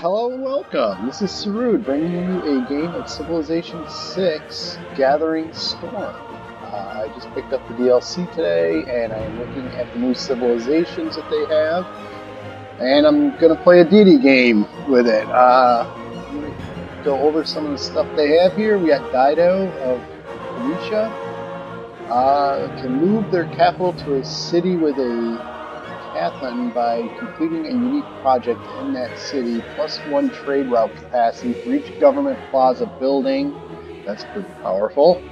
Hello and welcome. This is Sarud bringing you a game of Civilization 6 Gathering Storm. I just picked up the DLC today and I am looking at the new civilizations that they have. And I'm going to play a deity game with it. I'm going to go over some of the stuff they have here. We got Dido of Phoenicia. Can move their capital to a city with a Cathlon by completing a unique project in that city, +1 trade route capacity for each government plaza building. That's pretty powerful.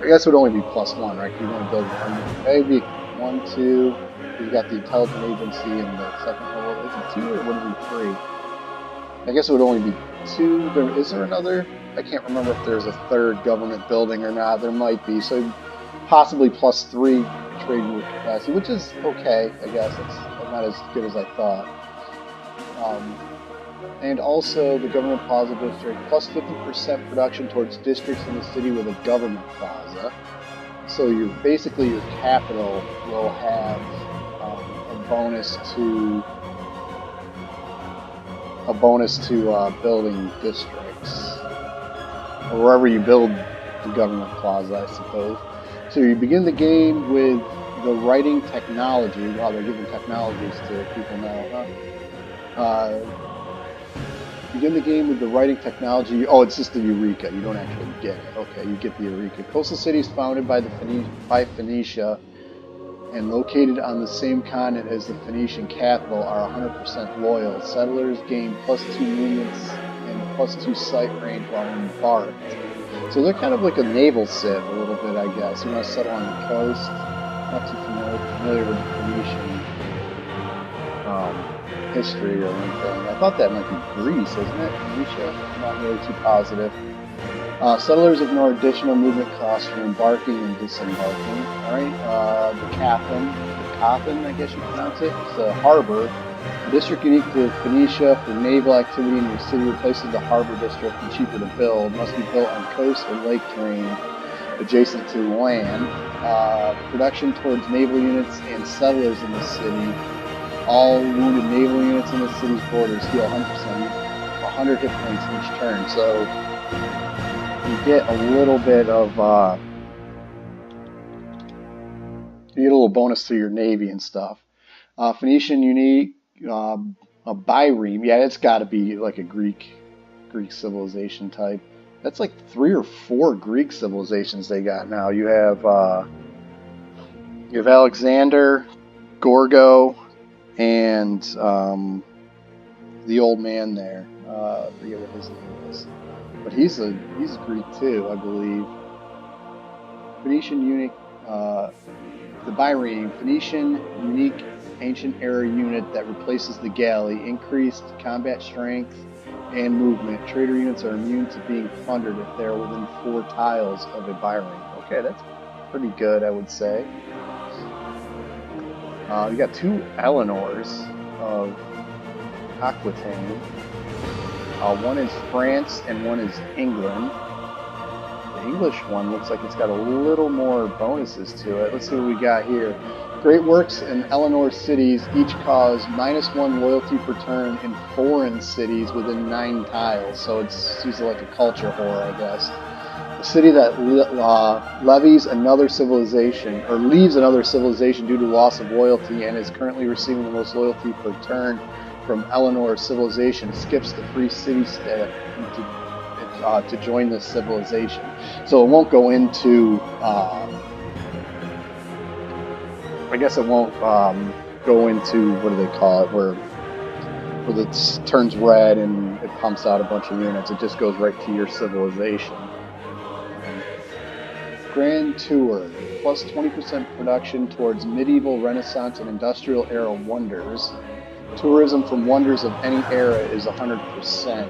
I guess it would only be +1, right? You only build one. Maybe 1, 2. You got the intelligent agency in the second level. Is it 2 or would it be 3? I guess it would only be 2. Is there another? I can't remember if there's a third government building or not. There might be. So possibly +3 trade route capacity, which is okay, I guess. It's not as good as I thought. And also the government plaza district, +50% production towards districts in the city with a government plaza. So basically your capital will have a bonus to building districts, or wherever you build the government plaza, I suppose. So you begin the game with the writing technology. Wow, they're giving technologies to people now, huh? Begin the game with the writing technology. Oh, it's just the Eureka. You don't actually get it. Okay, you get the Eureka. Coastal cities founded by Phoenicia and located on the same continent as the Phoenician capital are 100% loyal. Settlers gain +2 movements and +2 sight range while embarked. So they're kind of like a naval civ a little bit, I guess. You want to settle on the coast. Not too familiar with the Phoenician history or anything. I thought that might be Greece, isn't it? Phoenicia? I'm not really too positive. Settlers ignore additional movement costs from embarking and disembarking. Alright, the Cathan, I guess you pronounce it. It's a harbor. A district unique to Phoenicia for naval activity in your city replaces the harbor district and cheaper to build. Must be built on coast or lake terrain adjacent to land. Production towards naval units and settlers in the city. All wounded naval units in the city's borders heal 100 hit points each turn. So you get a little bit of you get a little bonus to your navy and stuff. Phoenician unique, a bireme. Yeah, it's got to be like a Greek civilization type. That's like 3 or 4 Greek civilizations they got now. You have Alexander, Gorgo, and the old man there. I forget what his name is, but he's Greek too, I believe. Phoenician unique, the bireme, Phoenician unique ancient era unit that replaces the galley, increased combat strength and movement. Trader units are immune to being plundered if they are within 4 tiles of a bireme. Okay, that's pretty good, I would say. You got 2 Eleanors of Aquitaine. One is France and one is England. The English one looks like it's got a little more bonuses to it. Let's see what we got here. Great works in Eleanor cities each cause -1 loyalty per turn in foreign cities within 9 tiles. So it's usually like a culture whore, I guess. A city that leaves another civilization due to loss of loyalty and is currently receiving the most loyalty per turn from Eleanor civilization skips the free city step to join this civilization. So it won't go into I guess it won't go into, what do they call it, where it turns red and it pumps out a bunch of units. It just goes right to your civilization. Grand Tour, +20% production towards medieval, Renaissance, and industrial era wonders. Tourism from wonders of any era is 100%.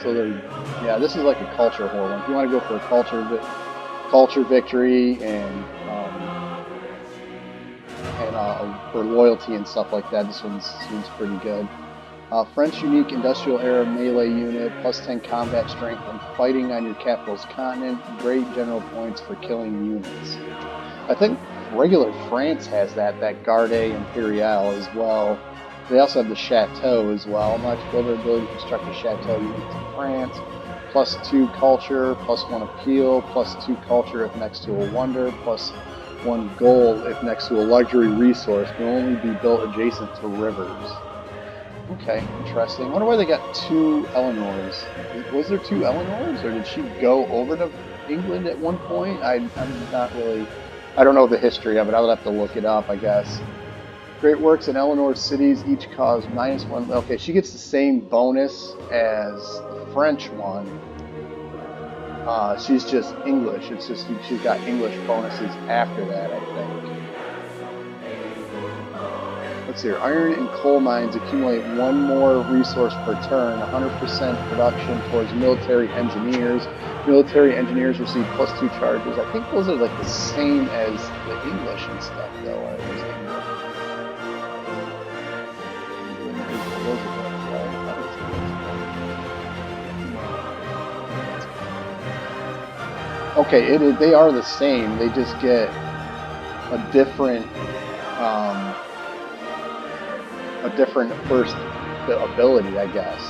So this is like a culture whore one. If you want to go for a culture victory and for loyalty and stuff like that, this one seems pretty good. French unique industrial era melee unit, +10 combat strength when fighting on your capital's continent. Great general points for killing units. I think regular France has that Garde Imperiale as well. They also have the chateau as well. Unlocks builder ability to construct a chateau unique to France. +2 culture, +1 appeal, +2 culture if next to a wonder, +1 gold if next to a luxury resource. Can only be built adjacent to rivers. Okay, interesting. I wonder why they got 2 Eleanors. Was there 2 Eleanors, or did she go over to England at one point? I'm not really... I don't know the history of it. I would have to look it up, I guess. Great works in Eleanor's cities each cause -1. Okay, she gets the same bonus as the French one. She's just English. It's just she's got English bonuses after that, I think. Let's see here. Iron and coal mines accumulate 1 more resource per turn. 100% production towards military engineers. Military engineers receive +2 charges. I think those are like the same as the English and stuff, though. Okay, they are the same. They just get a different first ability, I guess.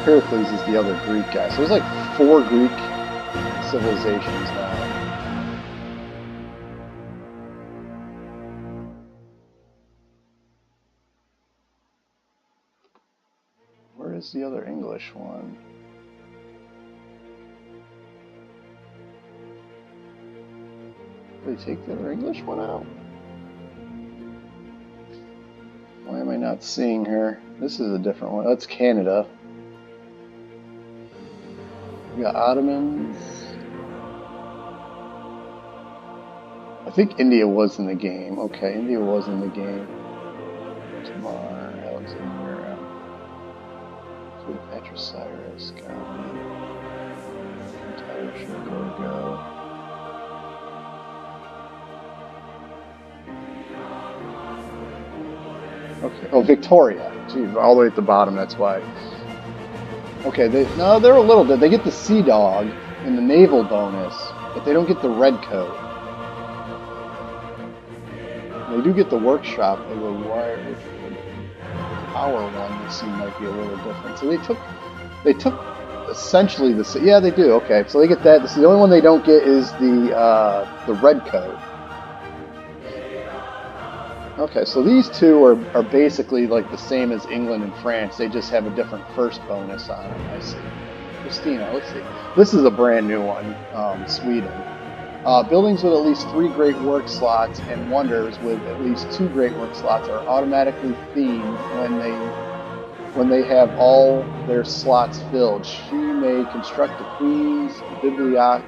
Pericles is the other Greek guy. So there's like 4 Greek civilizations now. Where is the other English one? Did they take the other English one out? Why am I not seeing her? This is a different one. That's Canada. We got Ottomans. I think India was in the game. Okay, India was in the game. Tamar, Alexandria, Cleopatra, Cyrus, entire Gorgo. Okay. Oh, Victoria. Gee, all the way at the bottom. That's why. Okay. They're a little bit. They get the Sea Dog and the naval bonus, but they don't get the red coat. They do get the workshop of the wire, power one. That seemed like be a little different. So they took essentially the. Yeah, they do. Okay, so they get that. The only one they don't get is the red coat. Okay, so these 2 are basically like the same as England and France. They just have a different first bonus on them. I see. Christina, let's see. This is a brand new one, Sweden. Buildings with at least 3 great work slots and wonders with at least 2 great work slots are automatically themed when they have all their slots filled. She may construct the Queen's Bibliothèque.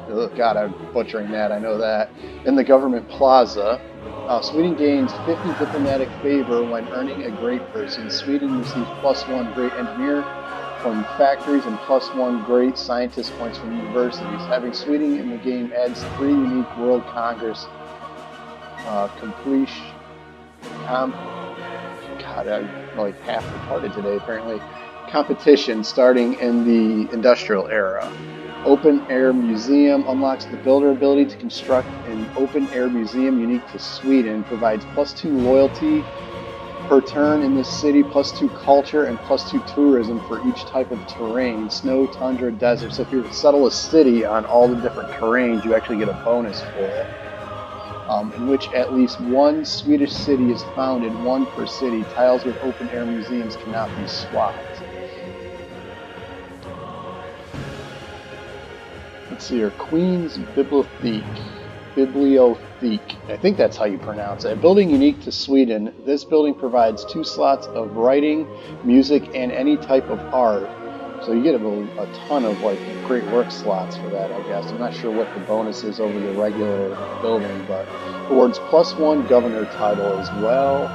Oh God, I'm butchering that. I know that. In the government plaza, Sweden gains 50 diplomatic favor when earning a great person. Sweden receives +1 great engineer from factories and +1 great scientist points from universities. Having Sweden in the game adds 3 unique World Congress completion. God, I'm like half retarded today apparently. Competition starting in the industrial era. Open Air Museum unlocks the builder ability to construct an open air museum unique to Sweden. Provides +2 loyalty per turn in the city, +2 culture, and +2 tourism for each type of terrain. Snow, tundra, desert. So if you settle a city on all the different terrains, you actually get a bonus for it. In which at least 1 Swedish city is founded, 1 per city. Tiles with open air museums cannot be swapped. Let's see here, Queen's Bibliothèque. I think that's how you pronounce it. A building unique to Sweden. This building provides 2 slots of writing, music, and any type of art. So you get a ton of like great work slots for that, I guess. I'm not sure what the bonus is over the regular building, but awards +1 governor title as well.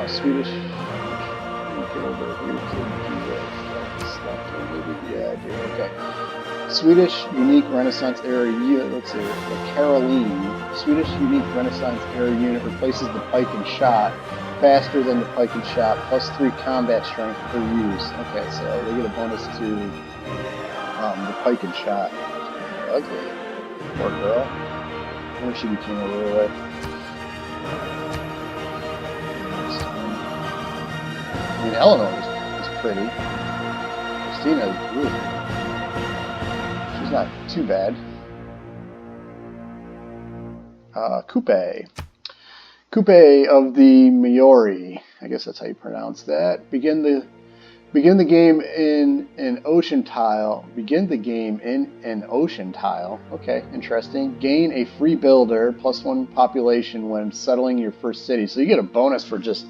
Swedish. Get over here to yeah, I do. Okay. Swedish unique Renaissance era unit. Let's see. The Caroline. Swedish unique Renaissance era unit replaces the pike and shot. faster than the pike and shot, +3 combat strength per use. Okay, so they get a bonus to the pike and shot. Ugly. Poor girl. I wonder if she became a ruler. I mean, Eleanor is pretty. Christina is really. She's not too bad. Coupe. Coupe of the Maori. I guess that's how you pronounce that. Begin the game in an ocean tile. Begin the game in an ocean tile. Okay, interesting. Gain a free builder, +1 population when settling your first city. So you get a bonus for just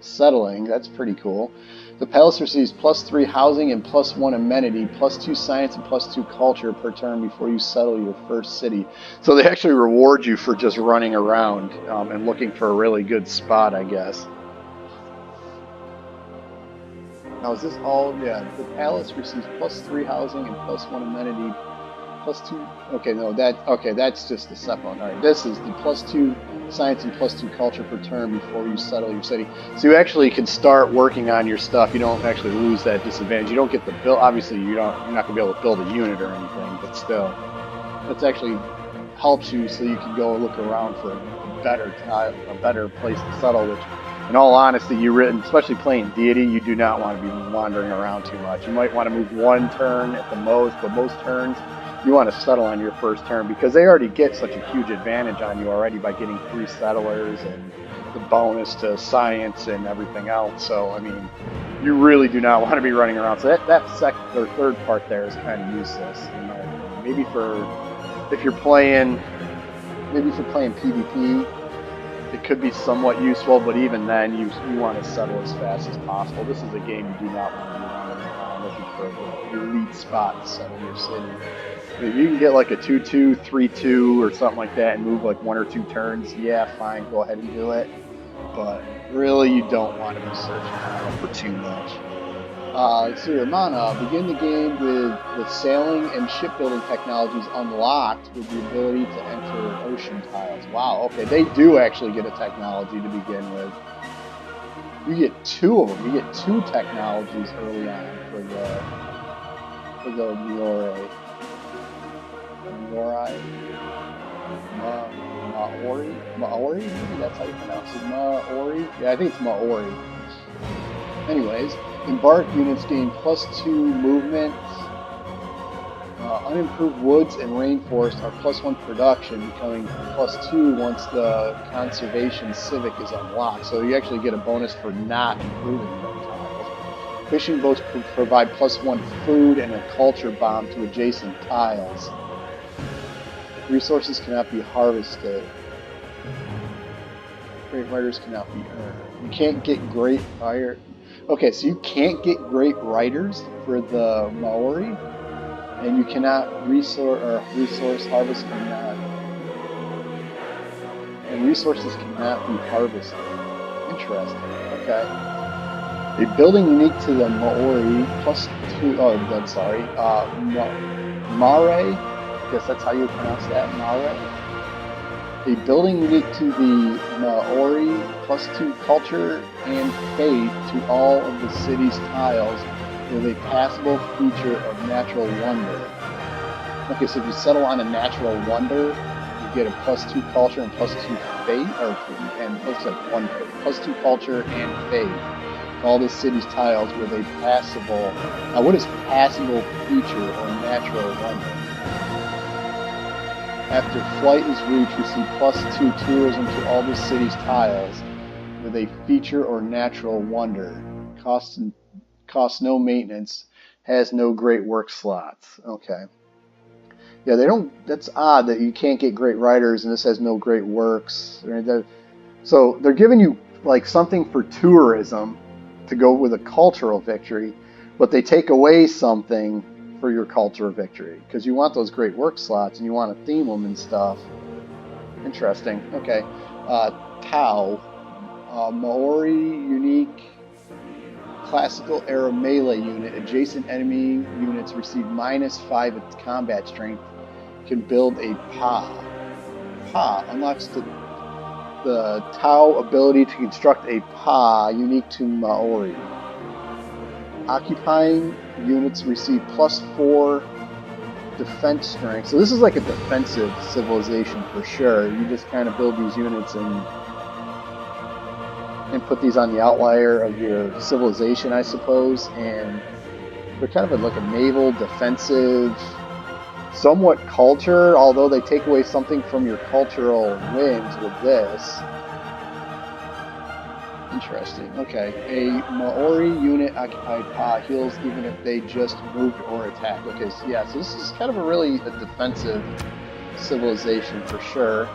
settling. That's pretty cool. The palace receives +3 housing and +1 amenity, +2 science and +2 culture per turn before you settle your first city. So they actually reward you for just running around and looking for a really good spot, I guess. Now is this all? Yeah, the palace receives +3 housing and +1 amenity, +2. Okay, no, that's just the set one. All right, this is the +2 science and +2 culture per turn before you settle your city. So you actually can start working on your stuff. You don't actually lose that disadvantage. You don't get the build. Obviously, you're not gonna be able to build a unit or anything, but still, that's actually helps you so you can go look around for a better place to settle. Which, in all honesty, especially playing deity, you do not want to be wandering around too much. You might want to move one turn at the most, but most turns you want to settle on your first turn because they already get such a huge advantage on you already by getting 3 settlers and the bonus to science and everything else. So, I mean, you really do not want to be running around. So that second or third part there is kind of useless. You know? Maybe if you're playing PvP, it could be somewhat useful, but even then, you want to settle as fast as possible. This is a game you do not want to be running around looking for an elite spot to settle your city. If you can get like a 2-2, 3-2, or something like that and move like 1 or 2 turns, yeah, fine, go ahead and do it. But really, you don't want to be searching around for too much. So your mana, begin the game with sailing and shipbuilding technologies unlocked with the ability to enter ocean tiles. Wow, okay, they do actually get a technology to begin with. You get 2 of them. You get 2 technologies early on for the Maori. Maori? Maybe that's how you pronounce it. Maori? Yeah, I think it's Maori. Anyways, embark units gain +2 movement. Unimproved woods and rainforest are +1 production, becoming +2 once the conservation civic is unlocked. So you actually get a bonus for not improving those tiles. Fishing boats provide +1 food and a culture bomb to adjacent tiles. Resources cannot be harvested. Great writers cannot be earned. You can't get great writer. Okay, so you can't get great writers for the Maori, and you cannot resource harvest cannot, and resources cannot be harvested. Interesting. Okay. A building unique to the Maori +2. Oh, I'm sorry. Mare. I guess that's how you pronounce that, Mare. A building unique to the Maori +2 culture and faith to all of the city's tiles with a passable feature of natural wonder. Okay, so if you settle on a natural wonder, you get a +2 culture and +2 faith, and it looks like 1 faith. +2 culture and faith to all the city's tiles with a passable. Now, what is passable feature or natural wonder? After flight is reached, receive +2 tourism to all the city's tiles with a feature or natural wonder. Costs no maintenance. Has no great work slots. Okay. Yeah, they don't. That's odd that you can't get great writers and this has no great works. So they're giving you like something for tourism to go with a cultural victory, but they take away something for your cultural victory because you want those great work slots and you want to theme them and stuff. Interesting. Okay. Tau, Maori unique classical era melee unit. Adjacent enemy units receive -5 at combat strength. Can build a Pa. Pa unlocks the the Tau ability to construct a PA unique to Maori. Occupying units receive +4 defense strength. So this is like a defensive civilization for sure. You just kind of build these units and put these on the outlier of your civilization, I suppose. And they're kind of like a naval defensive, somewhat culture, although they take away something from your cultural wins with this. Interesting. Okay. A Maori unit occupied PA heals even if they just moved or attacked. Okay, so yeah, so this is kind of a defensive civilization for sure.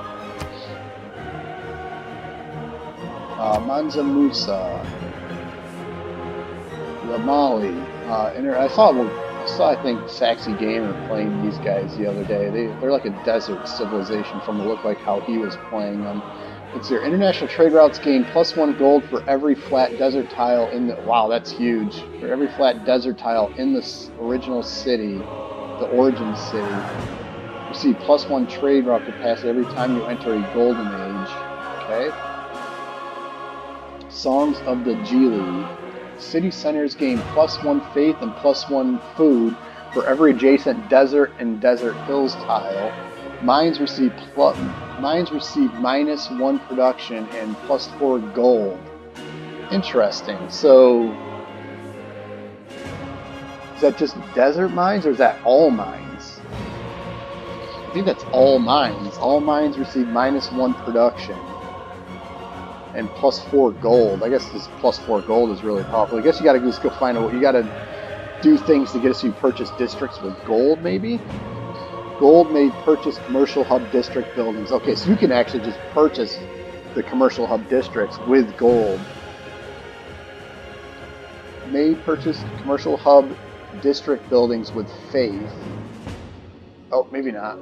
Mansa Musa. Lamali. I saw I think Saxy Gamer playing these guys the other day. They're like a desert civilization from the look like how he was playing them. It's your international trade routes gain +1 gold for every flat desert tile in the... Wow, that's huge. For every flat desert tile in the original city, the origin city. Receive +1 trade route capacity every time you enter a golden age. Okay. Songs of the Gili. City centers gain +1 faith and +1 food for every adjacent desert and desert hills tile. Mines receive -1 production and +4 gold. Interesting. So is that just desert mines or is that all mines? I think that's all mines. All mines receive -1 production and +4 gold. I guess this +4 gold is really powerful. I guess you gotta just go find out. You gotta do things to get us to purchase districts with gold, maybe? Gold may purchase commercial hub district buildings. Okay, so you can actually just purchase the commercial hub districts with gold. May purchase commercial hub district buildings with faith. Oh, maybe not.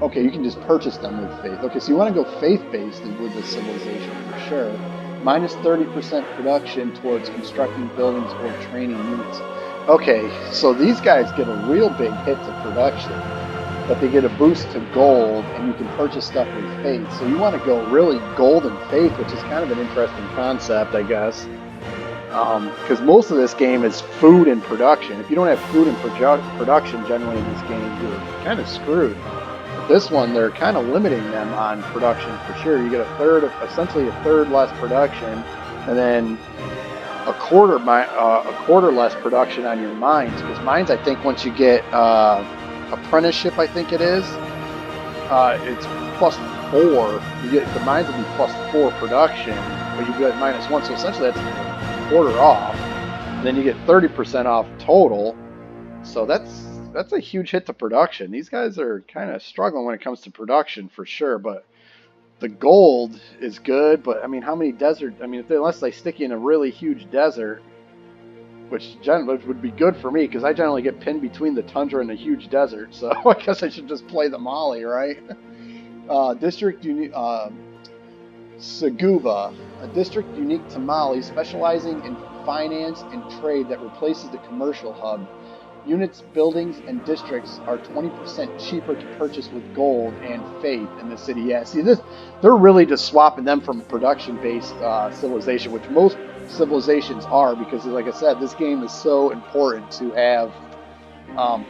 Okay, you can just purchase them with faith. Okay, so you want to go faith-based with this civilization for sure. -30% production towards constructing buildings or training units. Okay, so these guys get a real big hit to production, but they get a boost to gold, and you can purchase stuff with faith. So you want to go really gold and faith, which is kind of an interesting concept, I guess. Because most of this game is food and production. If you don't have food and production generally in this game, you're kind of screwed. But this one, they're kind of limiting them on production for sure. You get essentially a third less production, and then a quarter less production on your mines, because mines, I think once you get apprenticeship, I think it is, it's +4. You get the mines will be +4 production, but you get -1, so essentially that's a quarter off. And then you get 30% off total, so that's a huge hit to production. These guys are kind of struggling when it comes to production for sure, but the gold is good, but I mean, how many desert? I mean, unless they stick you in a really huge desert, which would be good for me because I generally get pinned between the tundra and a huge desert. So I guess I should just play the Mali, right? District unique, Saguva, a district unique to Mali, specializing in finance and trade that replaces the commercial hub. Units, buildings, and districts are 20% cheaper to purchase with gold and faith in the city. Yeah, see, they're really just swapping them from a production-based civilization, which most civilizations are, because, like I said, this game is so important to have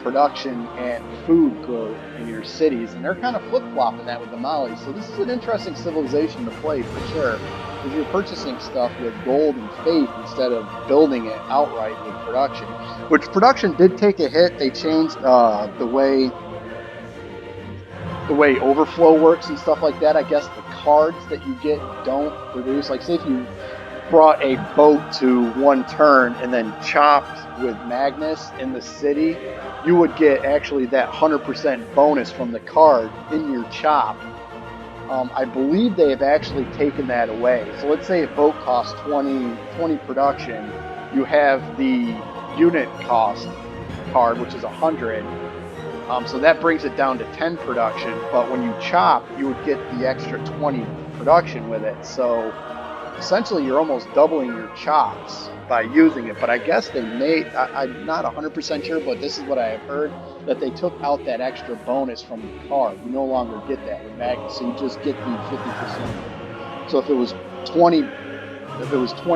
production and food growth in your cities, and they're kind of flip-flopping that with the Mali. So this is an interesting civilization to play for sure, because you're purchasing stuff with gold and faith instead of building it outright with production. Which production did take a hit. They changed the way overflow works and stuff like that. I guess the cards that you get don't produce. Like, say if you brought a boat to one turn and then chopped with Magnus in the city, you would get actually that 100% bonus from the card in your chop. I believe they have actually taken that away. So let's say a boat costs 20 production, you have the unit cost card, which is 100. So that brings it down to 10 production, but when you chop, you would get the extra 20 production with it. So essentially you're almost doubling your chops by using it. But I guess they made, I'm not 100% sure, but this is what I have heard, that they took out that extra bonus from the card. You no longer get that with Magnus, so you just get the 50%. So if it was 20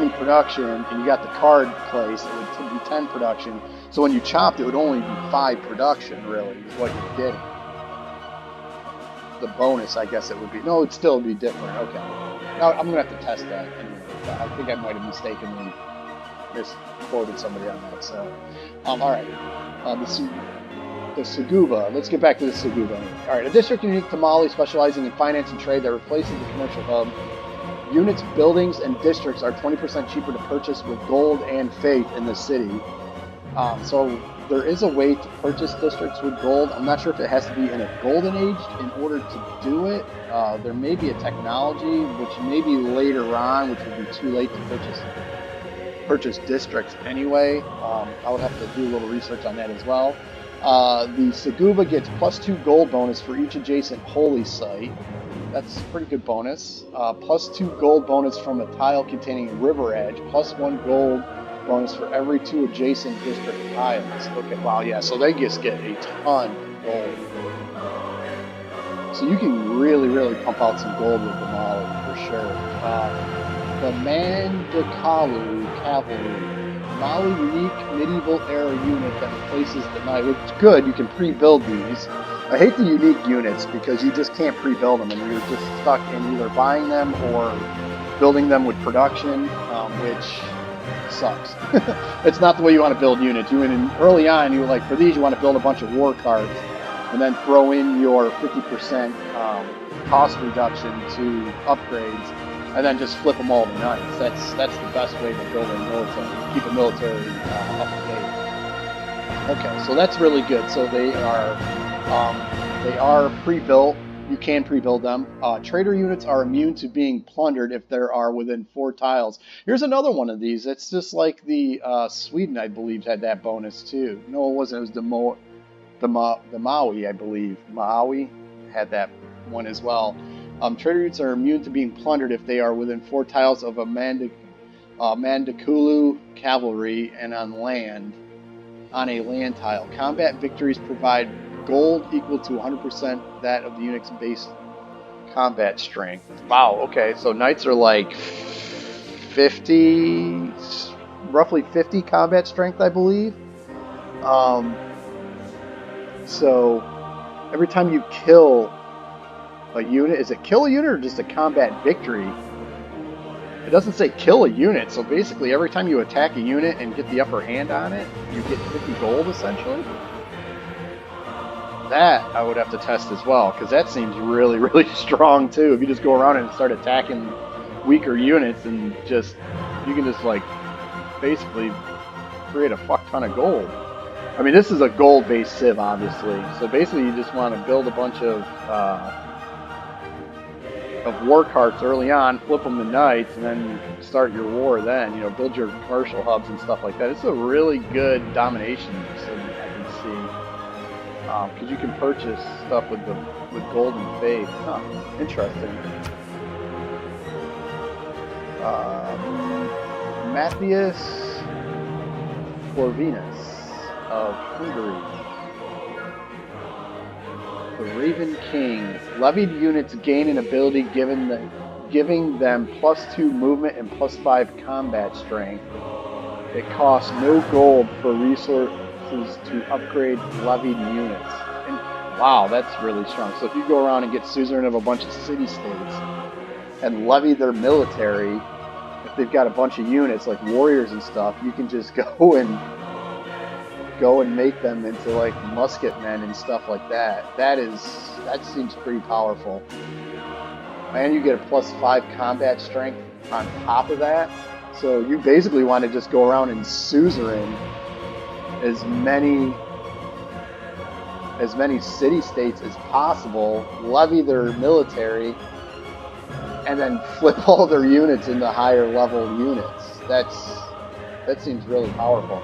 production and you got the card placed, it would be 10 production. So when you chopped, it would only be 5 production, really, is what you're getting. The bonus, I guess it would be. No, it would still be different. Okay. Now I'm going to have to test that anyway. I think I might have mistakenly misquoted somebody on that. So, all right. The Suguba. Let's get back to the Suguba. All right. A district unique to Mali, specializing in finance and trade that replaces the commercial hub. Units, buildings, and districts are 20% cheaper to purchase with gold and faith in the city. So there is a way to purchase districts with gold. I'm not sure if it has to be in a golden age in order to do it. There may be a technology which may be later on, which would be too late to purchase districts anyway. I would have to do a little research on that as well. The Suguba gets +2 gold bonus for each adjacent holy site. That's a pretty good bonus. +2 gold bonus from a tile containing a river edge. +1 gold bonus for every 2 adjacent district tiles. Okay, wow, yeah, so they just get a ton of gold. So you can really, really pump out some gold with the Mali, for sure. The Mandakalu Cavalry. Mali unique medieval era unit that replaces the knight. Which is good, you can pre-build these. I hate the unique units because you just can't pre-build them and you're just stuck in either buying them or building them with production, which sucks. It's not the way you want to build units. Early on, you were like, for these, you want to build a bunch of war cards and then throw in your 50% cost reduction to upgrades, and then just flip them all to knights. That's the best way to build a military, keep a military up to date. Okay, so that's really good. So they are pre-built. You can pre-build them. Trader units are immune to being plundered if there are within 4 tiles. Here's another one of these. It's just like the Sweden, I believe, had that bonus too. No, it wasn't. It was the Maui, I believe. Maui had that one as well. Trader units are immune to being plundered if they are within 4 tiles of a Mandakulu cavalry and on a land tile. Combat victories provide gold equal to 100% that of the unit's base combat strength. Wow, okay, so knights are like 50, roughly 50 combat strength, I believe. So every time you kill a unit, is it kill a unit or just a combat victory? It doesn't say kill a unit, so basically every time you attack a unit and get the upper hand on it, you get 50 gold essentially. That I would have to test as well, because that seems really, really strong too. If you just go around and start attacking weaker units and you can just like basically create a fuck ton of gold. I mean, this is a gold-based civ, obviously. So basically, you just want to build a bunch of war carts early on, flip them to knights, and then start your war. Then build your commercial hubs and stuff like that. It's a really good domination civ, I can see, because you can purchase stuff with gold and faith. Huh, interesting. Matthias Corvinus of Hungary. The Raven King. Levied units gain an ability giving them +2 movement and +5 combat strength. It costs no gold for resources to upgrade levied units. And wow, that's really strong. So if you go around and get suzerain of a bunch of city-states and levy their military, if they've got a bunch of units like warriors and stuff, you can just go and make them into like musket men and stuff like that. That seems pretty powerful. And you get a +5 combat strength on top of that. So you basically want to just go around and suzerain as many city-states as possible, levy their military, and then flip all their units into higher level units. That seems really powerful.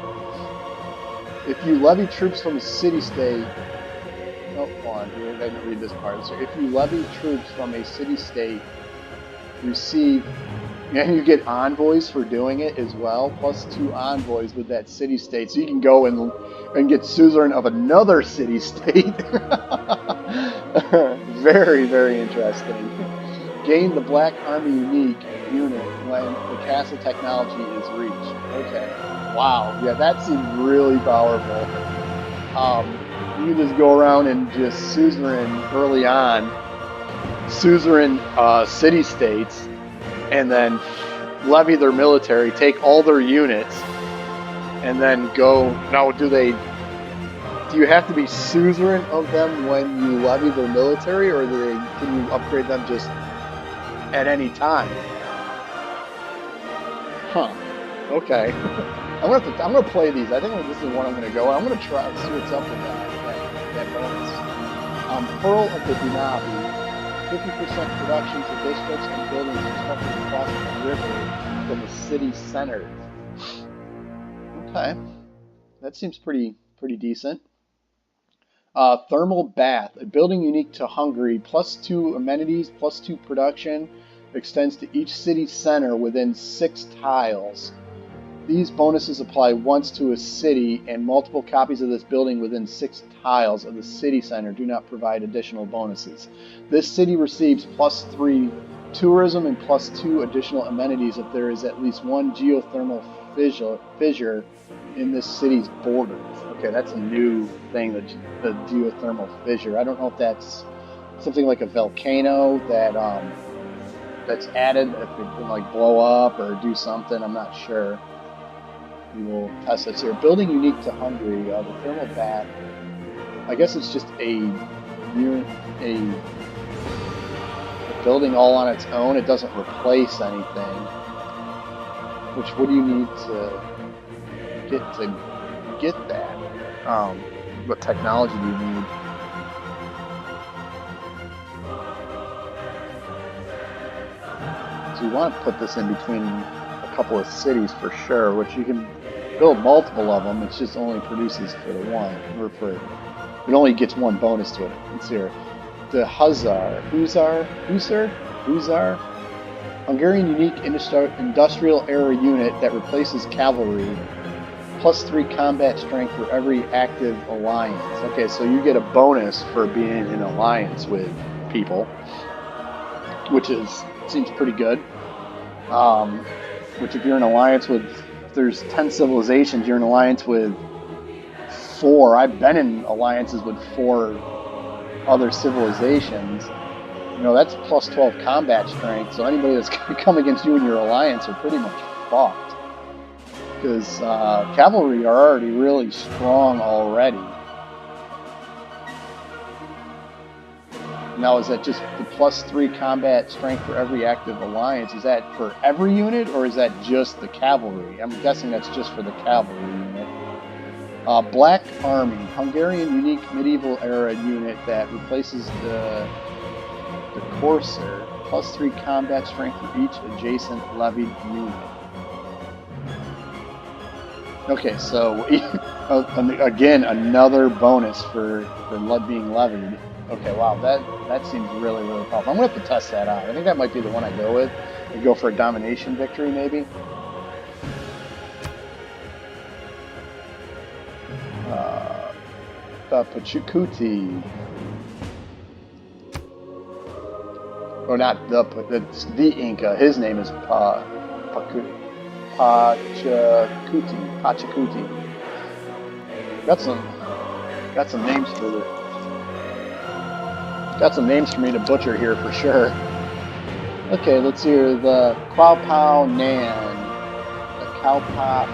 If you levy troops from a city-state... Oh, hold on, I didn't read this part. So if you levy troops from a city-state, receive And you get envoys for doing it as well, plus 2 envoys with that city state. So you can go and get suzerain of another city state. Very, very interesting. Gain the Black Army unique unit when the castle technology is reached. Okay. Wow. Yeah, that seems really powerful. You can just go around and just suzerain early on, suzerain city states, and then levy their military, take all their units, and then go. Now, do you have to be suzerain of them when you levy their military, or can you upgrade them just at any time? Huh. Okay. I'm gonna play these. I think this is one I'm gonna go. I'm gonna try to see what's up with that bonus. Pearl of the Dunabi. 50% production to districts and buildings constructed across the river from the city center. Okay, that seems pretty decent. Thermal Bath, a building unique to Hungary, +2 amenities, +2 production, extends to each city center within 6 tiles. These bonuses apply once to a city, and multiple copies of this building within 6 tiles of the city center do not provide additional bonuses. This city receives +3 tourism and +2 additional amenities if there is at least one geothermal fissure in this city's borders. Okay, that's a new thing, the geothermal fissure. I don't know if that's something like a volcano that's added if it can like blow up or do something. I'm not sure. We will test this here. Building unique to Hungary, the thermal bath. I guess it's just a building all on its own. It doesn't replace anything. Which, what do you need to get that? What technology do you need? So you want to put this in between a couple of cities for sure, which you can build multiple of them. It just only produces for the one, or it only gets one bonus to it. Let's see here. The Huzar, Hungarian unique industrial era unit that replaces cavalry, +3 combat strength for every active alliance. Okay, so you get a bonus for being in alliance with people, which seems pretty good. Which if you're in alliance with, if there's 10 civilizations, you're in alliance with 4. I've been in alliances with 4 other civilizations. You know, that's +12 combat strength, so anybody that's going to come against you in your alliance are pretty much fucked. Because cavalry are already really strong already. Now, is that just the +3 combat strength for every active alliance? Is that for every unit, or is that just the cavalry? I'm guessing that's just for the cavalry unit. Black Army, Hungarian unique medieval era unit that replaces the Corsair, +3 combat strength for each adjacent levied unit. Okay, so again, another bonus for being levied. Okay, wow, that seems really, really powerful. I'm going to have to test that out. I think that might be the one I go with. I go for a domination victory, maybe. Pachacuti. Or not it's the Inca. His name is Pachacuti. Got some names for the. Got some names for me to butcher here for sure. Okay, let's hear the Kaupao Nan. The Kaupak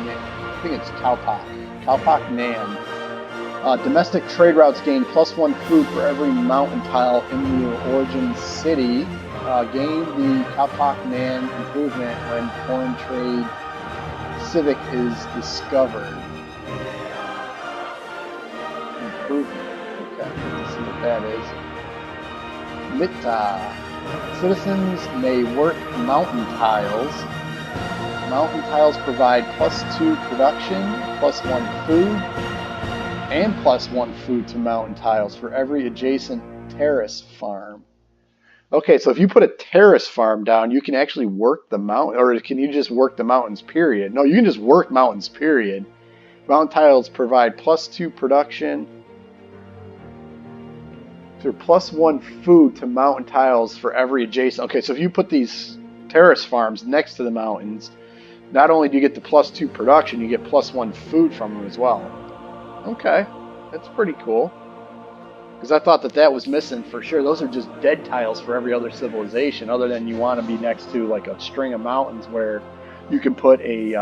Nan. I think it's Kaupak. Kaupak Nan. Domestic trade routes gain +1 food for every mountain tile in your origin city. Gain the Kaupak Nan improvement when foreign trade civic is discovered. Improvement. Okay, let's see what that is. Mita. Citizens may work mountain tiles. Mountain tiles provide +2 production, +1 food, and +1 food to mountain tiles for every adjacent terrace farm. Okay, so if you put a terrace farm down, you can actually work the mountain, or can you just work the mountains, period? No, you can just work mountains, period. Mountain tiles provide +2 production through +1 food to mountain tiles for every adjacent. Okay, so if you put these terrace farms next to the mountains, not only do you get the +2 production, you get +1 food from them as well. Okay, that's pretty cool. Because I thought that that was missing for sure. Those are just dead tiles for every other civilization, other than you want to be next to like a string of mountains where you can put a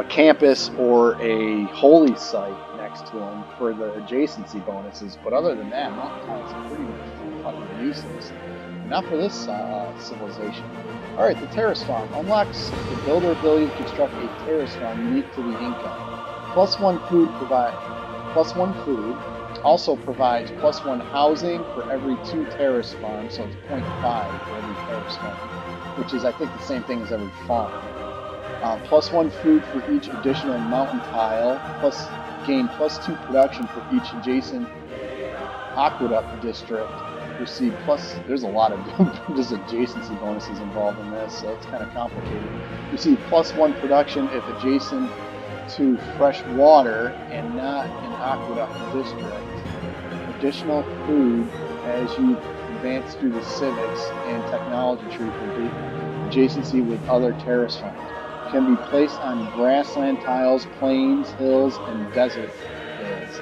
campus or a holy site next to them for the adjacency bonuses. But other than that, mountain tiles are pretty much fucking useless. Not for this civilization. All right, the terrace farm unlocks the builder ability to construct a terrace farm unique to the Inca. +1 food +1 food. Also provides +1 housing for every 2 terrace farms, so it's 0.5 for every terrace farm, which is, I think, the same thing as every farm. +1 food for each additional mountain tile, plus gain +2 production for each adjacent aqueduct district. Receive there's a lot of just adjacency bonuses involved in this, so it's kind of complicated. Receive +1 production if adjacent to fresh water and not an aqueduct district. Additional food as you advance through the civics and technology tree for adjacency with other terrace farms. Can be placed on grassland tiles, plains, hills, and desert hills.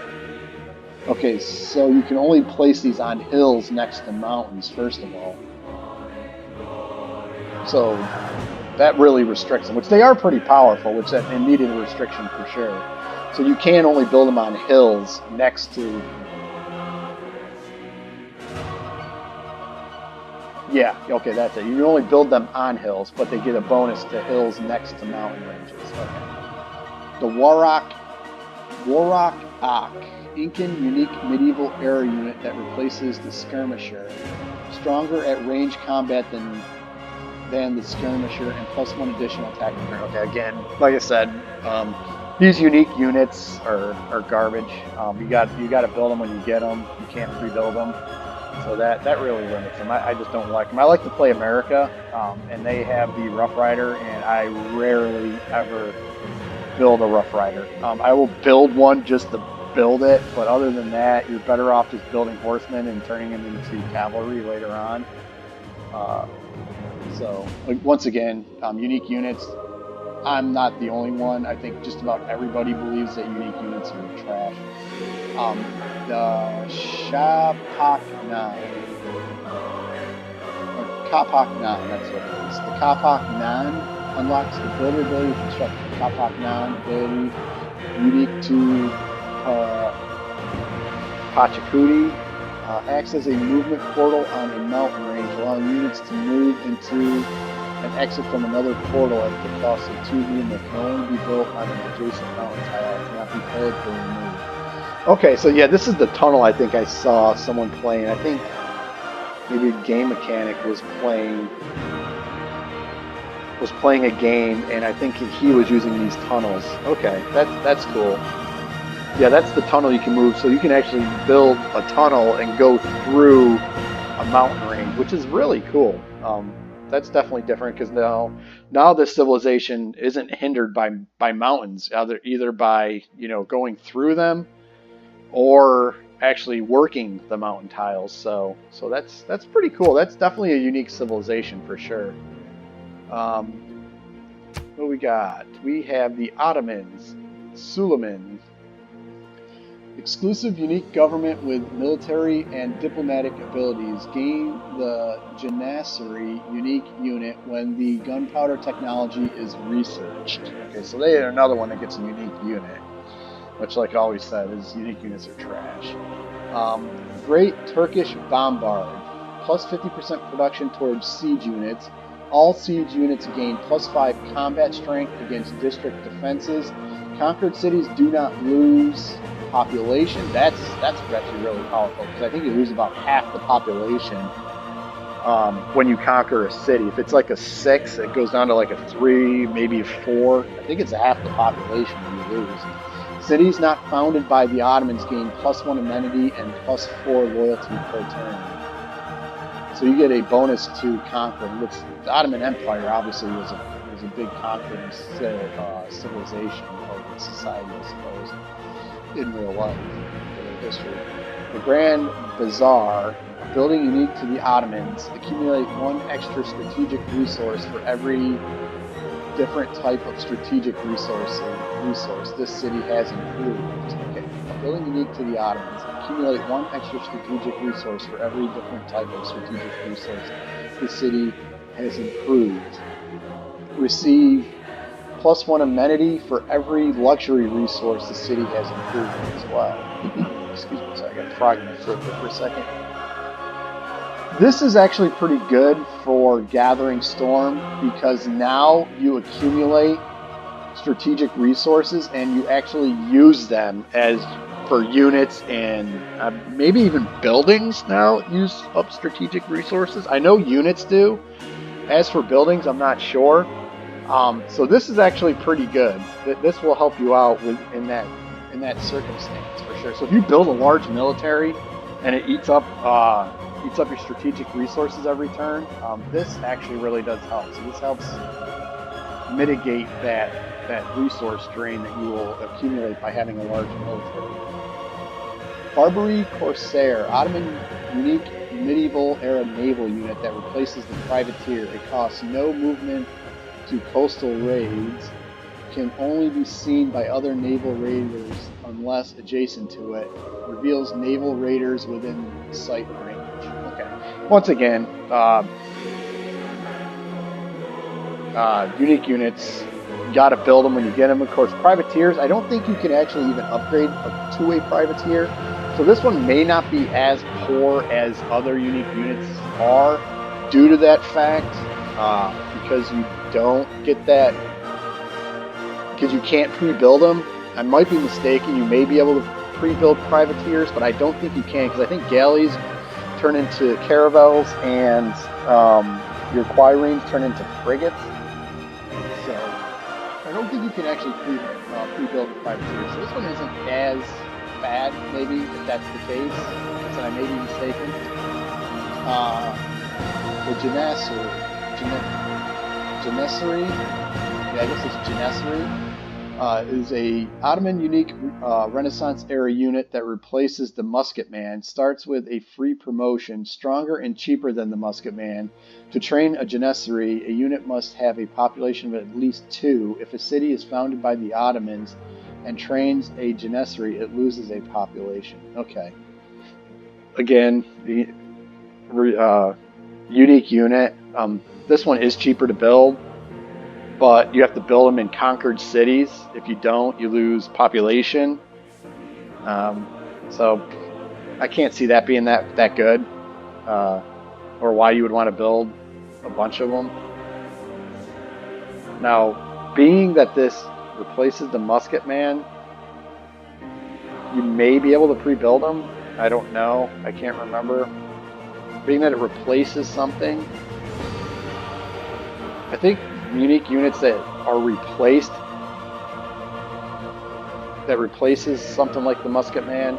Okay, so you can only place these on hills next to mountains, first of all. So that really restricts them, which they are pretty powerful, which that needed a restriction for sure. So you can only build them on hills next to. Yeah, okay, that's it. You can only build them on hills, but they get a bonus to hills next to mountain ranges. Okay. The Warrock Ak, Incan unique medieval era unit that replaces the skirmisher. Stronger at range combat than the skirmisher and +1 additional attack. Okay, again, like I said, these unique units are garbage. You got to build them when you get them. You can't rebuild them. So that really limits them. I just don't like them. I like to play America, and they have the Rough Rider, and I rarely ever build a Rough Rider. I will build one just to build it, but other than that, you're better off just building horsemen and turning them into cavalry later on. So, once again, unique units, I'm not the only one. I think just about everybody believes that unique units are trash. The Shapak 9, or Kapak 9, that's what it is. The Kapak 9 unlocks the builder ability to construct the Kapak 9 ability unique to Pachacuti. Acts as a movement portal on a mountain range, allowing units to move into and exit from another portal at the cost of 2 movement. Can only be built on an adjacent mountain tile. Cannot be played for removed. Okay, so yeah, this is the tunnel I think I saw someone playing. I think maybe Game Mechanic was playing a game, and I think he was using these tunnels. Okay, that's cool. Yeah, that's the tunnel you can move, so you can actually build a tunnel and go through a mountain range, which is really cool. That's definitely different because now this civilization isn't hindered by mountains, either by going through them or actually working the mountain tiles. So that's pretty cool. That's definitely a unique civilization for sure. What do we got? We have the Ottomans, Suleiman. Exclusive unique government with military and diplomatic abilities. Gain the Janissary unique unit when the gunpowder technology is researched. Okay, so they are another one that gets a unique unit, which, like I always said, is unique units are trash. Great Turkish Bombard. Plus 50% production towards siege units. All siege units gain +5 combat strength against district defenses. Conquered cities do not lose population. That's actually really powerful because I think you lose about half the population when you conquer a city. If it's like a 6, it goes down to like a 3, maybe a 4. I think it's half the population when you lose. Cities not founded by the Ottomans gain +1 amenity and +4 loyalty per turn. So you get a bonus to conquering, which the Ottoman Empire obviously was a big conquering civilization of its society, I suppose, in real life, in their history. The Grand Bazaar, a building unique to the Ottomans, accumulate one extra strategic resource for every different type of strategic resource this city has improved. Okay, a building unique to the Ottomans, accumulate one extra strategic resource for every different type of strategic resource the city has improved. Receive +1 amenity for every luxury resource the city has improved as well. Excuse me, sorry, I got a frog in my throat there for a second. This is actually pretty good for Gathering Storm because now you accumulate strategic resources and you actually use them as for units and maybe even buildings now use up strategic resources. I know units do. As for buildings, I'm not sure. So this is actually pretty good. This will help you out in that circumstance for sure. So if you build a large military and it eats up your strategic resources every turn, this actually really does help. So this helps mitigate that resource drain that you will accumulate by having a large military. Barbary Corsair, Ottoman unique medieval era naval unit that replaces the privateer. It costs no movement to coastal raids, can only be seen by other naval raiders unless adjacent to it, reveals naval raiders within sight range. Okay. Once again, unique units, you gotta build them when you get them. Of course, privateers, I don't think you can actually even upgrade to a privateer. So this one may not be as poor as other unique units are due to that fact, because you don't get that, because you can't pre-build them. I might be mistaken. You may be able to pre-build privateers, but I don't think you can, because I think galleys turn into caravels and your quarenes turn into frigates. So I don't think you can actually pre-build the privateers. So this one isn't as bad, maybe, if that's the case. So I may be mistaken. The Janissary, yeah, I guess it's Janissary, is a Ottoman unique Renaissance era unit that replaces the Musketman. Starts with a free promotion, stronger and cheaper than the Musketman. To train a Janissary, a unit must have a population of at least 2. If a city is founded by the Ottomans and trains a Janissary, it loses a population. Okay. Again, the unique unit. This one is cheaper to build, but you have to build them in conquered cities. If you don't, you lose population. So I can't see that being that good, or why you would want to build a bunch of them. Now, being that this replaces the Musketman, you may be able to pre-build them. I don't know. I can't remember. Being that it replaces something, I think unique units that are replaced, that replaces something like the Musketman,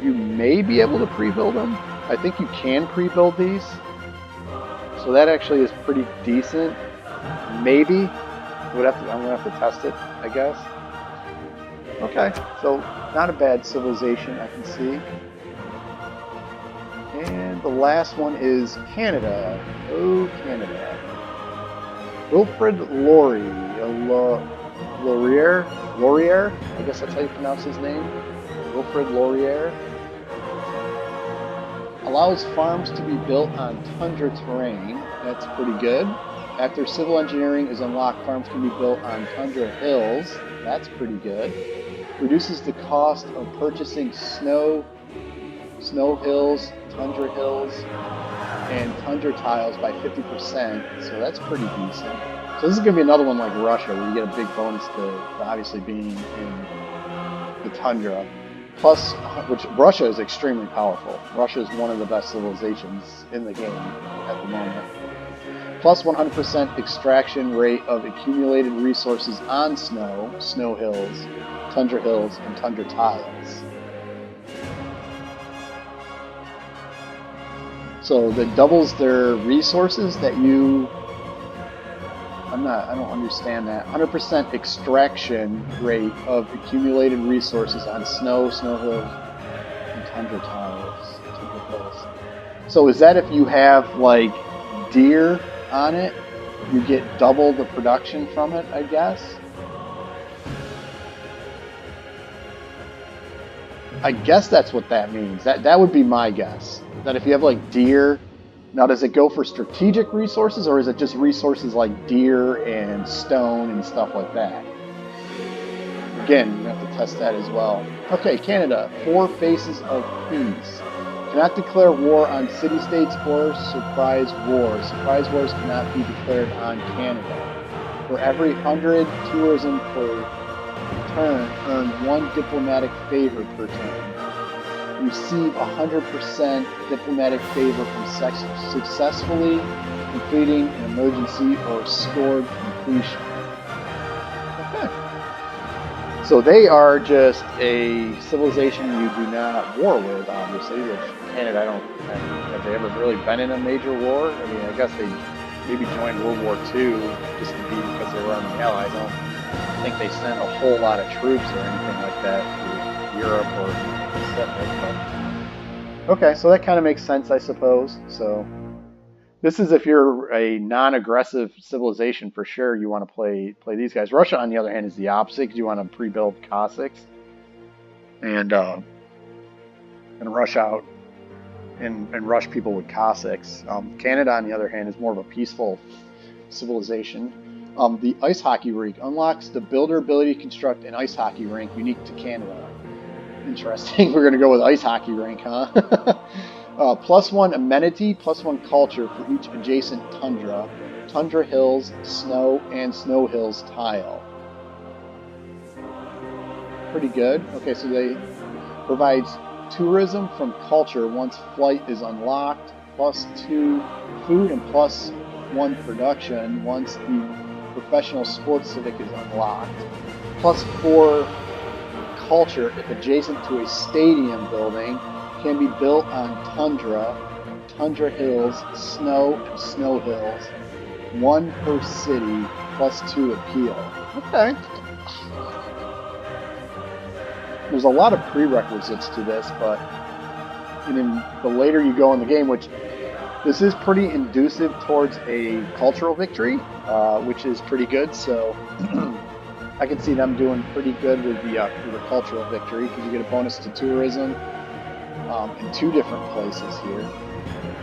you may be able to pre-build them. I think you can pre-build these, so that actually is pretty decent. Maybe I'm gonna have to test it, I guess. Okay, so not a bad civilization, I can see. And the last one is Canada. Oh, Canada. Wilfrid Laurier, I guess that's how you pronounce his name. Wilfrid Laurier. Allows farms to be built on tundra terrain. That's pretty good. After civil engineering is unlocked, farms can be built on tundra hills. That's pretty good. Reduces the cost of purchasing snow hills, tundra hills, and tundra tiles by 50%, so that's pretty decent. So this is going to be another one like Russia, where you get a big bonus to obviously being in the tundra. Plus, which Russia is extremely powerful. Russia is one of the best civilizations in the game at the moment. Plus 100% extraction rate of accumulated resources on snow hills, and tundra tiles. So that doubles their resources that you. I don't understand that. 100% extraction rate of accumulated resources on snow, snow hills, and tundra tiles. Tundra hills. So is that if you have like deer on it, you get double the production from it, I guess? I guess that's what that means. That would be my guess. That if you have like deer, now does it go for strategic resources or is it just resources like deer and stone and stuff like that? Again, you have to test that as well. Okay, Canada, 4 faces of peace. Cannot declare war on city-states or surprise wars. Surprise wars cannot be declared on Canada. For every 100 tourism per turn, earn 1 diplomatic favor per turn. Receive 100% diplomatic favor from successfully completing an emergency or scored completion. Okay. So they are just a civilization you do not war with, obviously, which Canada, have they ever really been in a major war? I mean, I guess they maybe joined World War II just to be because they were on the Allies. I don't think they sent a whole lot of troops or anything like that to Europe or the Pacific. But okay, so that kind of makes sense, I suppose. So this is if you're a non-aggressive civilization for sure. You want to play these guys. Russia, on the other hand, is the opposite because you want to pre-build Cossacks and rush out and rush people with Cossacks. Canada, on the other hand, is more of a peaceful civilization. The ice hockey rink unlocks the builder ability to construct an ice hockey rink unique to Canada. Interesting. We're going to go with ice hockey rink, huh? +1 amenity, +1 culture for each adjacent tundra, tundra hills, snow, and snow hills tile. Pretty good. Okay, so they provides tourism from culture once flight is unlocked, +2 food, and +1 production once the professional sports civic is unlocked, +4 culture if adjacent to a stadium building, can be built on tundra hills, snow, and snow hills. 1 per city, +2 appeal. Okay. There's a lot of prerequisites to this, but the later you go in the game, which this is pretty inducive towards a cultural victory, which is pretty good. So I can see them doing pretty good with the cultural victory because you get a bonus to tourism in 2 different places here,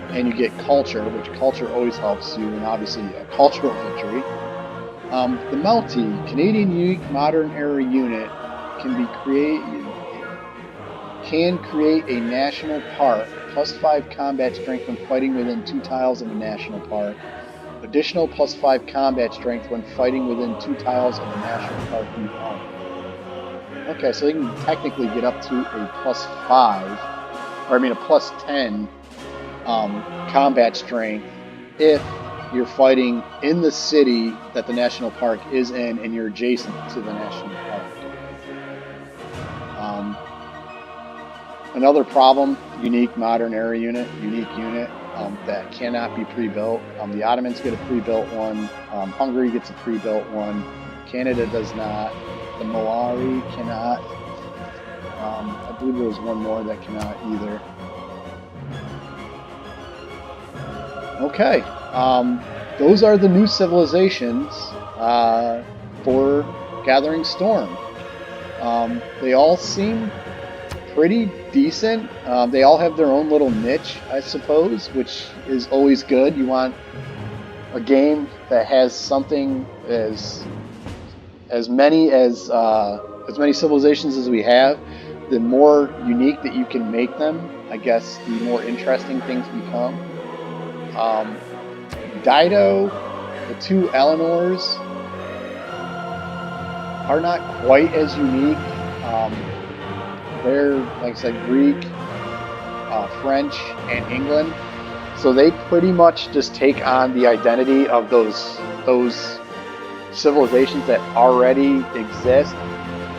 and you get culture, which culture always helps you, and obviously a cultural victory. The Melty, Canadian Unique Modern Era Unit, can create a national park, +5 combat strength when fighting within 2 tiles of a national park. Additional +5 combat strength when fighting within 2 tiles of a national park you own. Okay, so they can technically get up to a +5, or a +10 combat strength if you're fighting in the city that the national park is in and you're adjacent to the national park. Another problem, unique modern era unit, that cannot be pre-built. The Ottomans get a pre-built one. Hungary gets a pre-built one. Canada does not. The Moari cannot. I believe there was one more that cannot either. Okay, those are the new civilizations for Gathering Storm. They all seem pretty decent. They all have their own little niche, I suppose, which is always good. You want a game that has something as many civilizations as we have. The more unique that you can make them, I guess, the more interesting things become. Dido, the 2 Eleanors are not quite as unique. They're, like I said, Greek, French, and England. So they pretty much just take on the identity of those civilizations that already exist.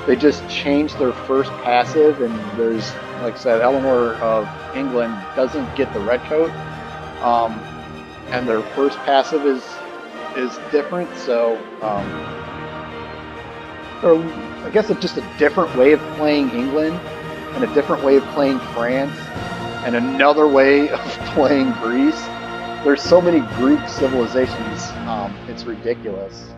They just change their first passive, and there's, like I said, Eleanor of England doesn't get the red coat. and their first passive is different. So, or I guess it's just a different way of playing England, and a different way of playing France, and another way of playing Greece. There's so many Greek civilizations, it's ridiculous.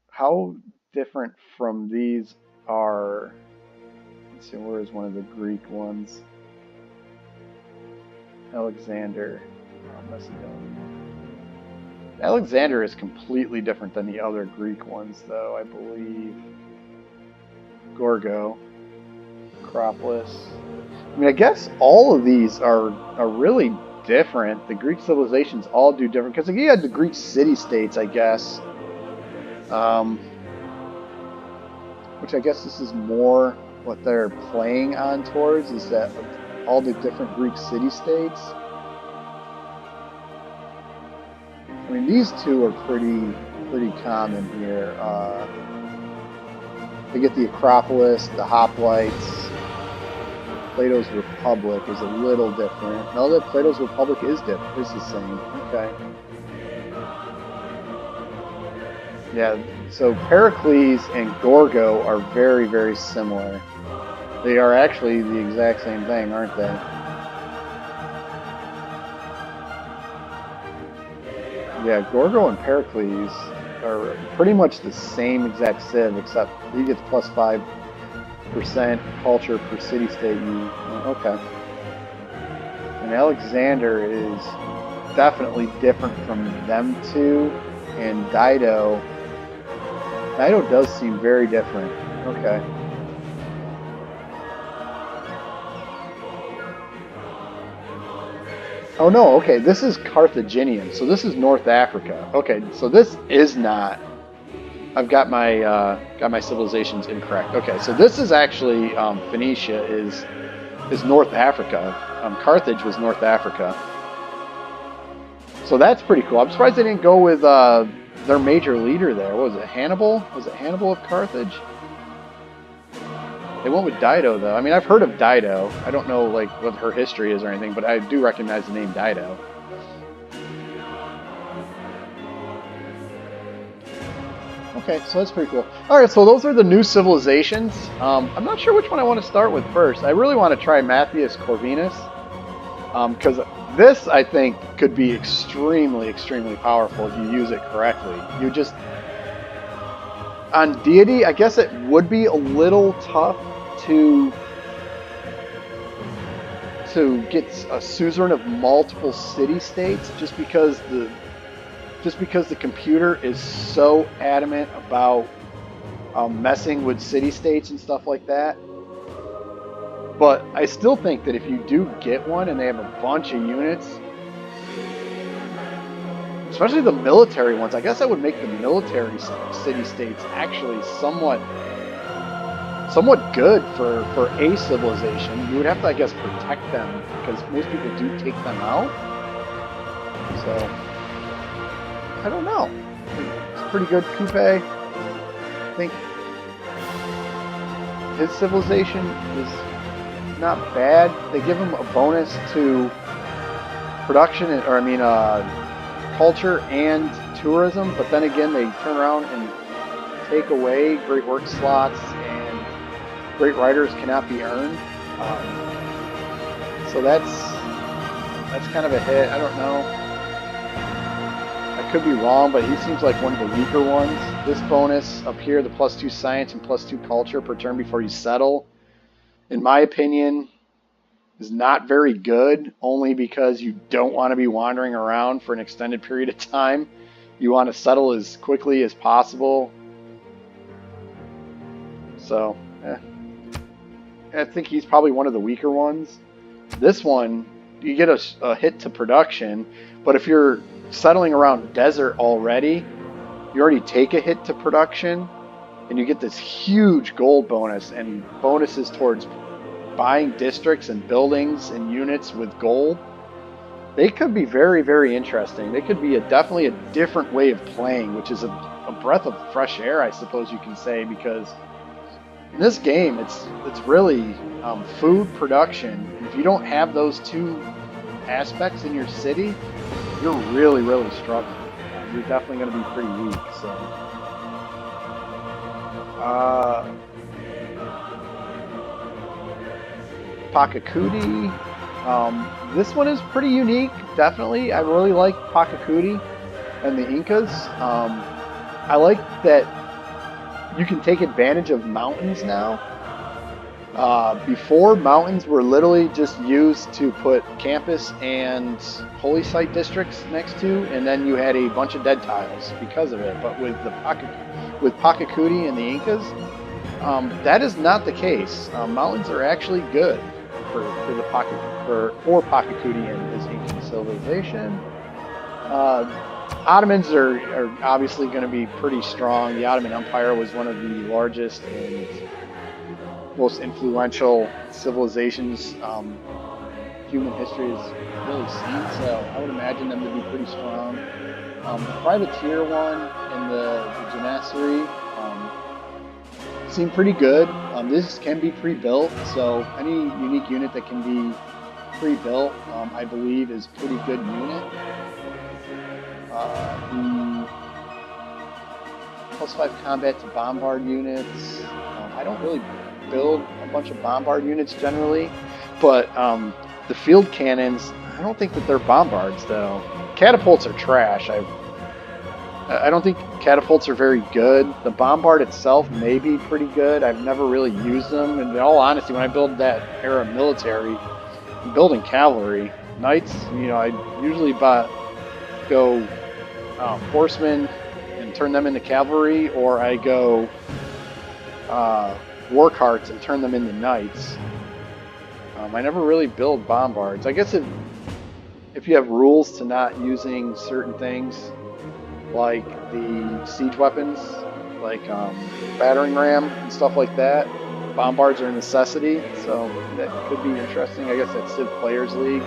How different from these are, let's see, where is one of the Greek ones? Alexander, Macedonia. Alexander is completely different than the other Greek ones, though, I believe. Gorgo, Acropolis. I mean, I guess all of these are really different. The Greek civilizations all do different, because you had the Greek city-states, I guess. Which I guess this is more what they're playing on towards, is that all the different Greek city-states. I mean, these two are pretty common here. They get the Acropolis, the Hoplites. Plato's Republic is a little different. No, that Plato's Republic is different. It's the same. Okay. Yeah, so Pericles and Gorgo are very, very similar. They are actually the exact same thing, aren't they? Yeah, Gorgo and Pericles are pretty much the same exact civ, except he gets plus 5% culture per city-state. Okay. And Alexander is definitely different from them two, and Dido does seem very different. Okay. Oh no, okay, this is Carthaginian, so this is North Africa. Okay, so this is not... I've got my civilizations incorrect. Okay, so this is actually Phoenicia is North Africa. Carthage was North Africa. So that's pretty cool. I'm surprised they didn't go with their major leader there. What was it, Hannibal? Was it Hannibal of Carthage? They went with Dido, though. I mean, I've heard of Dido. I don't know like what her history is or anything, but I do recognize the name Dido. Okay, so that's pretty cool. All right, so those are the new civilizations. I'm not sure which one I want to start with first. I really want to try Matthias Corvinus, because this, I think, could be extremely, extremely powerful if you use it correctly. You just... On deity, I guess it would be a little tough to get a suzerain of multiple city-states, just because the computer is so adamant about messing with city-states and stuff like that. But I still think that if you do get one and they have a bunch of units, especially the military ones, I guess that would make the military city-states actually somewhat good for a civilization. You would have to, I guess, protect them, because most people do take them out. So, I don't know. It's a pretty good coupe. I think his civilization is not bad. They give him a bonus to production, or I mean, culture and tourism, but then again, they turn around and take away great work slots, and great writers cannot be earned. So that's kind of a hit. I don't know. I could be wrong, but he seems like one of the weaker ones. This bonus up here, the +2 science and +2 culture per turn before you settle, in my opinion, is not very good, only because you don't want to be wandering around for an extended period of time. You want to settle as quickly as possible. So, I think he's probably one of the weaker ones. This one, you get a hit to production, but if you're settling around desert already, you already take a hit to production, and you get this huge gold bonus and bonuses towards buying districts and buildings and units with gold. They could be very, very interesting. They could be definitely a different way of playing, which is a breath of fresh air, I suppose you can say, because In this game, it's really food production. And if you don't have those two aspects in your city, you're really struggling. You're definitely going to be pretty weak. So, uh, Pakakuti. This one is pretty unique, definitely. I really like Pakakuti and the Incas. I like that you can take advantage of mountains now. Before, mountains were literally just used to put campus and holy site districts next to, and then you had a bunch of dead tiles because of it. But with with Pakakuti and the Incas, that is not the case. Mountains are actually good for the for Pakakuti and his Incan civilization. Ottomans are obviously going to be pretty strong. The Ottoman Empire was one of the largest and most influential civilizations human history has really seen, so I would imagine them to be pretty strong. The Privateer one and the Janissary seem pretty good. This can be pre-built, so any unique unit that can be pre-built, I believe, is a pretty good unit. The +5 combat to bombard units. I don't really build a bunch of bombard units generally, but the field cannons, I don't think that they're bombards though. Catapults are trash. I don't think catapults are very good. The bombard itself may be pretty good. I've never really used them. And in all honesty, when I build that era military, I'm building cavalry. Knights, I usually go horsemen and turn them into cavalry, or I go war carts and turn them into knights. I never really build bombards. I guess if you have rules to not using certain things, like the siege weapons, like battering ram and stuff like that, bombards are a necessity, so that could be interesting. I guess at Civ Players League,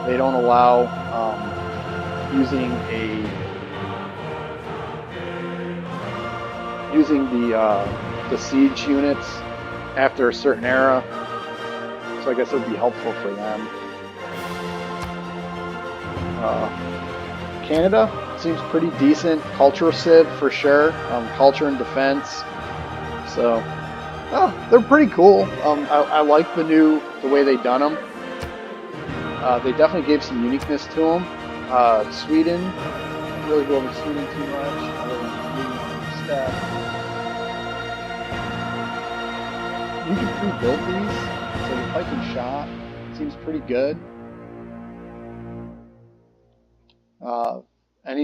they don't allow using the siege units after a certain era, so I guess it would be helpful for them. Canada seems pretty decent. Cultural Civ for sure. Culture and defense. So, they're pretty cool. I like the way they done them. They definitely gave some uniqueness to them. Sweden, I don't really go over Sweden too much. You can pre-build these, so the pike and shot seems pretty good.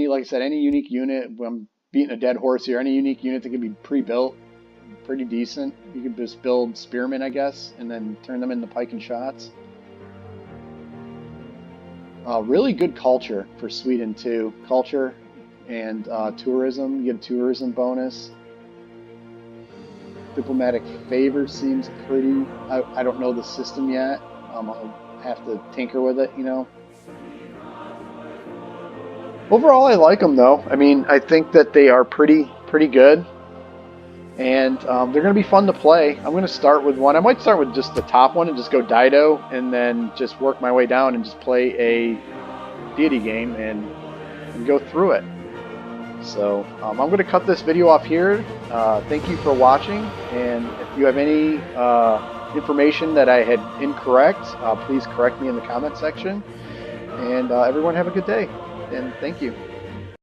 Like I said, any unique unit, I'm beating a dead horse here, any unique unit that can be pre-built, pretty decent. You can just build spearmen, I guess, and then turn them into pike and shots. Really good culture for Sweden too. Culture and tourism, you get a tourism bonus. Diplomatic favor seems pretty, I don't know the system yet. I'll have to tinker with it, Overall, I like them though. I mean, I think that they are pretty good, and they're going to be fun to play. I'm going to start with one. I might start with just the top one and just go Dido, and then just work my way down and just play a deity game and go through it. So I'm going to cut this video off here. Thank you for watching, and if you have any information that I had incorrect, please correct me in the comment section. And everyone have a good day, and thank you.